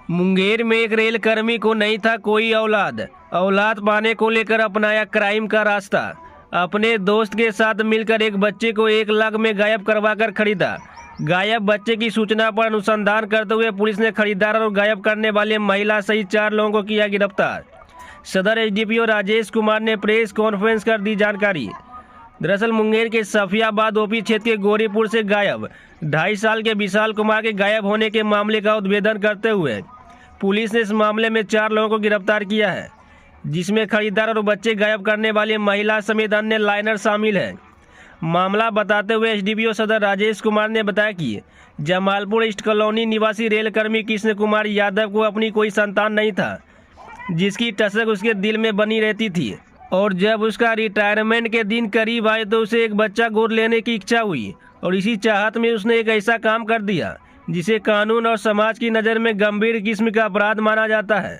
मुंगेर में एक रेल कर्मी को नहीं था कोई औलाद पाने को लेकर अपनाया क्राइम का रास्ता। अपने दोस्त के साथ मिलकर एक बच्चे को 1 लाख में गायब करवाकर खरीदा। गायब बच्चे की सूचना पर अनुसंधान करते हुए पुलिस ने खरीदार और गायब करने वाले महिला सहित 4 लोगों को किया गिरफ्तार। सदर एसडीपीओ राजेश कुमार ने प्रेस कॉन्फ्रेंस कर दी जानकारी। दरअसल मुंगेर के सफियाबाद ओपी क्षेत्र के गोरीपुर से गायब 2.5 साल के विशाल कुमार के गायब होने के मामले का उद्भेदन करते हुए पुलिस ने इस मामले में 4 लोगों को गिरफ्तार किया है, जिसमें खरीदार और बच्चे गायब करने वाली महिला समेत अन्य लाइनर शामिल हैं। मामला बताते हुए एसडीपीओ सदर राजेश कुमार ने बताया कि जमालपुर ईस्ट कॉलोनी निवासी रेलकर्मी कृष्ण कुमार यादव को अपनी कोई संतान नहीं था, जिसकी टसक उसके दिल में बनी रहती थी और जब उसका रिटायरमेंट के दिन करीब आए तो उसे एक बच्चा गोद लेने की इच्छा हुई और इसी चाहत में उसने एक ऐसा काम कर दिया जिसे कानून और समाज की नज़र में गंभीर किस्म का अपराध माना जाता है।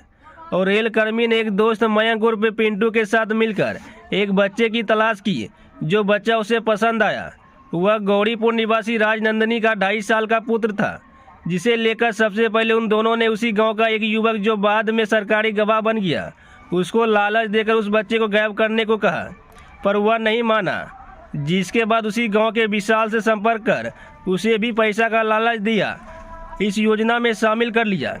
और रेल कर्मी ने एक दोस्त मयंक उर्फ पिंटू के साथ मिलकर एक बच्चे की तलाश की। जो बच्चा उसे पसंद आया वह गौरीपुर निवासी राजनंदिनी का 2.5 साल का पुत्र था, जिसे लेकर सबसे पहले उन दोनों ने उसी गांव का एक युवक जो बाद में सरकारी गवाह बन गया उसको लालच देकर उस बच्चे को गायब करने को कहा, पर वह नहीं माना। जिसके बाद उसी गांव के विशाल से संपर्क कर उसे भी पैसा का लालच दिया, इस योजना में शामिल कर लिया।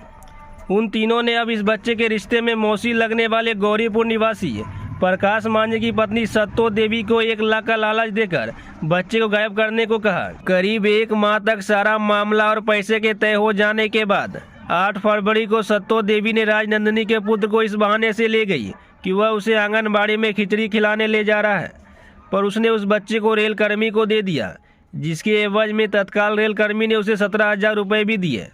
उन तीनों ने अब इस बच्चे के रिश्ते में मौसी लगने वाले गौरीपुर निवासी प्रकाश मांझी की पत्नी सत्तो देवी को 1 लाख का लालच देकर बच्चे को गायब करने को कहा। करीब 1 माह तक सारा मामला और पैसे के तय हो जाने के बाद 8 फरवरी को सत्तो देवी ने राजनंदिनी के पुत्र को इस बहाने से ले गई कि वह उसे आंगनबाड़ी में खिचड़ी खिलाने ले जा रहा है, पर उसने उस बच्चे को रेल कर्मी को दे दिया, जिसके एवज में तत्काल रेल कर्मी ने उसे 17,000 रुपये भी दिए।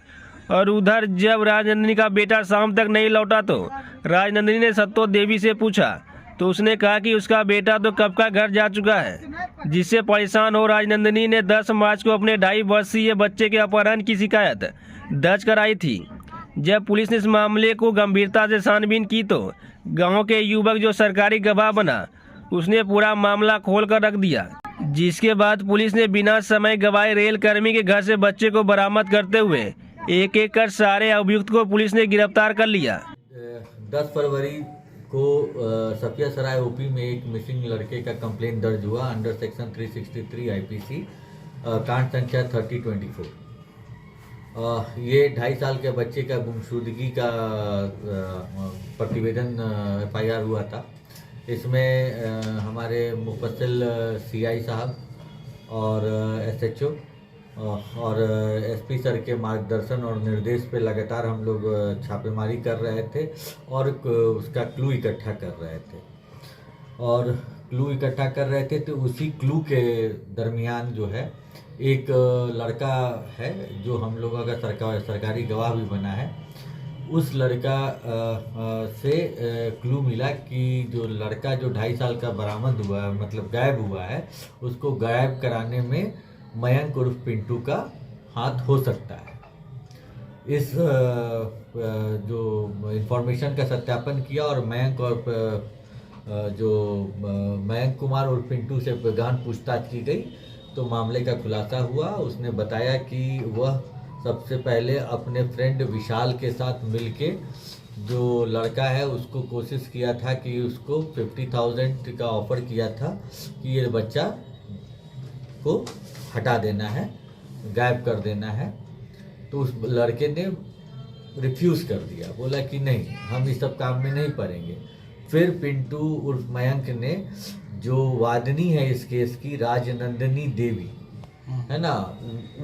और उधर जब राजनंदिनी का बेटा शाम तक नहीं लौटा तो राजनंदिनी ने सत्तो देवी से पूछा तो उसने कहा कि उसका बेटा तो कब का घर जा चुका है। जिससे परेशान हो राजनंदिनी ने 10 मार्च को अपने 2.5 वर्षीय बच्चे के अपहरण की शिकायत दर्ज कराई थी। जब पुलिस ने इस मामले को गंभीरता से छानबीन की तो गांव के युवक जो सरकारी गवाह बना उसने पूरा मामला खोल कर रख दिया। जिसके बाद पुलिस ने बिना समय गवाए रेल कर्मी के घर से बच्चे को बरामद करते हुए एक एक कर सारे अभियुक्त को पुलिस ने गिरफ्तार कर लिया। 10 फरवरी को सफिया सराय ओपी में एक मिसिंग लड़के का कंप्लेंट दर्ज हुआ अंडर सेक्शन 363 आईपीसी कांड संख्या 3024। ये 2.5 साल के बच्चे का गुमशुदगी का प्रतिवेदन FIR हुआ था। इसमें हमारे मुफस्सिल CI साहब और SHO और SP सर के मार्गदर्शन और निर्देश पे लगातार हम लोग छापेमारी कर रहे थे और उसका क्लू इकट्ठा कर रहे थे तो उसी क्लू के दरमियान जो है एक लड़का है जो हम लोगों का सरकारी गवाह भी बना है। उस लड़का से क्लू मिला कि जो लड़का जो 2.5 साल का बरामद हुआ मतलब गायब हुआ है, उसको गायब कराने में मयंक उर्फ पिंटू का हाथ हो सकता है। इस जो इंफॉर्मेशन का सत्यापन किया और मयंक कुमार और पिंटू से गहन पूछताछ की गई तो मामले का खुलासा हुआ। उसने बताया कि वह सबसे पहले अपने फ्रेंड विशाल के साथ मिलके जो लड़का है उसको कोशिश किया था कि उसको 50,000 का ऑफर किया था कि ये बच्चा को हटा देना है, गायब कर देना है। तो उस लड़के ने रिफ्यूज़ कर दिया, बोला कि नहीं, हम इस सब काम में नहीं पड़ेंगे। फिर पिंटू उर्फ मयंक ने जो वादनी है इस केस की राजनंदिनी देवी है ना,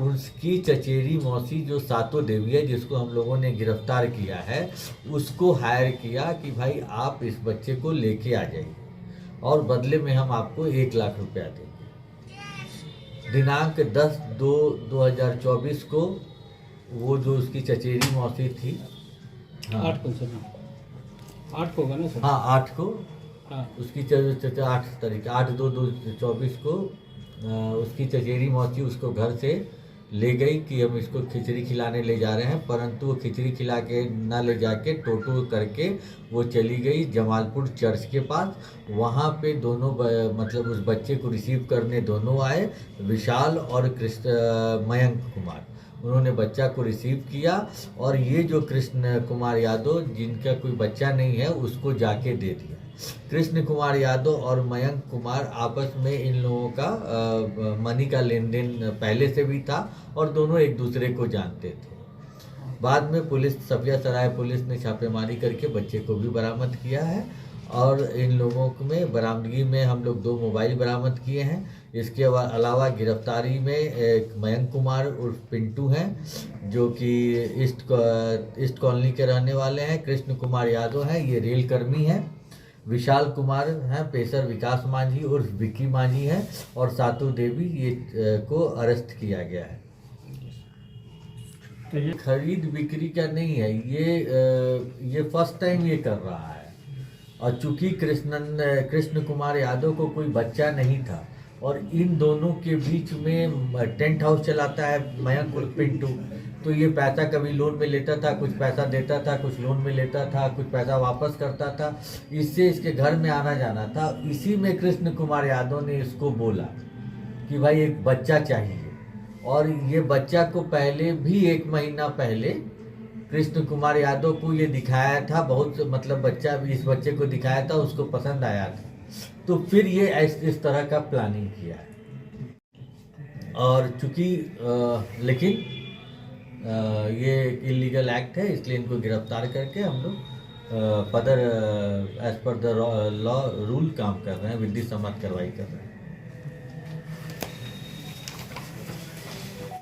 उसकी चचेरी मौसी जो सातो देवी है जिसको हम लोगों ने गिरफ्तार किया है, उसको हायर किया कि भाई आप इस बच्चे को लेके आ जाइए और बदले में हम आपको 1 लाख रुपया देंगे। दिनांक 10/2/2024 को वो जो उसकी चचेरी मौसी थी 8 को होगा ना सर? हाँ 8 को उसकी 8 तारीख 8/2/24 को उसकी चचेरी मौसी उसको घर से ले गई कि हम इसको खिचड़ी खिलाने ले जा रहे हैं, परंतु वो खिचड़ी खिला के ना ले जाके टोटो करके वो चली गई जमालपुर चर्च के पास। वहाँ पे दोनों मतलब उस बच्चे को रिसीव करने दोनों आए, विशाल और मयंक कुमार। उन्होंने बच्चा को रिसीव किया और ये जो कृष्ण कुमार यादव जिनका कोई बच्चा नहीं है उसको जाके दे दिया। कृष्ण कुमार यादव और मयंक कुमार आपस में इन लोगों का मनी का लेन देन पहले से भी था और दोनों एक दूसरे को जानते थे। बाद में पुलिस सबिया सराय पुलिस ने छापेमारी करके बच्चे को भी बरामद किया है और इन लोगों में बरामदगी में हम लोग 2 मोबाइल बरामद किए हैं। इसके अलावा गिरफ्तारी में एक मयंक कुमार उर्फ पिंटू हैं जो कि ईस्ट कॉलोनी के रहने वाले हैं। कृष्ण कुमार यादव हैं, ये रेल कर्मी हैं। विशाल कुमार हैं, पेशर विकास मांझी उर्फ विक्की मांझी हैं और सातू देवी ये को अरेस्ट किया गया है। खरीद बिक्री का नहीं है, ये फर्स्ट टाइम ये कर रहा है और चूंकि कृष्ण कुमार यादव को कोई बच्चा नहीं था और इन दोनों के बीच में टेंट हाउस चलाता है मयंक उर्फ पिंटू, तो ये पैसा कभी लोन में लेता था, कुछ पैसा देता था, कुछ लोन में लेता था, कुछ पैसा वापस करता था, इससे इसके घर में आना जाना था। इसी में कृष्ण कुमार यादव ने इसको बोला कि भाई एक बच्चा चाहिए और ये बच्चा को पहले भी 1 महीना पहले कृष्ण कुमार यादव को ये दिखाया था, बहुत मतलब बच्चा भी इस बच्चे को दिखाया था, उसको पसंद आया था, तो फिर ये इस तरह का प्लानिंग किया है। और चूंकि लेकिन ये इलीगल एक्ट है इसलिए इनको गिरफ्तार करके हम लोग further as per the law rule काम कर रहे हैं, विधि सम्मत कार्रवाई कर रहे हैं।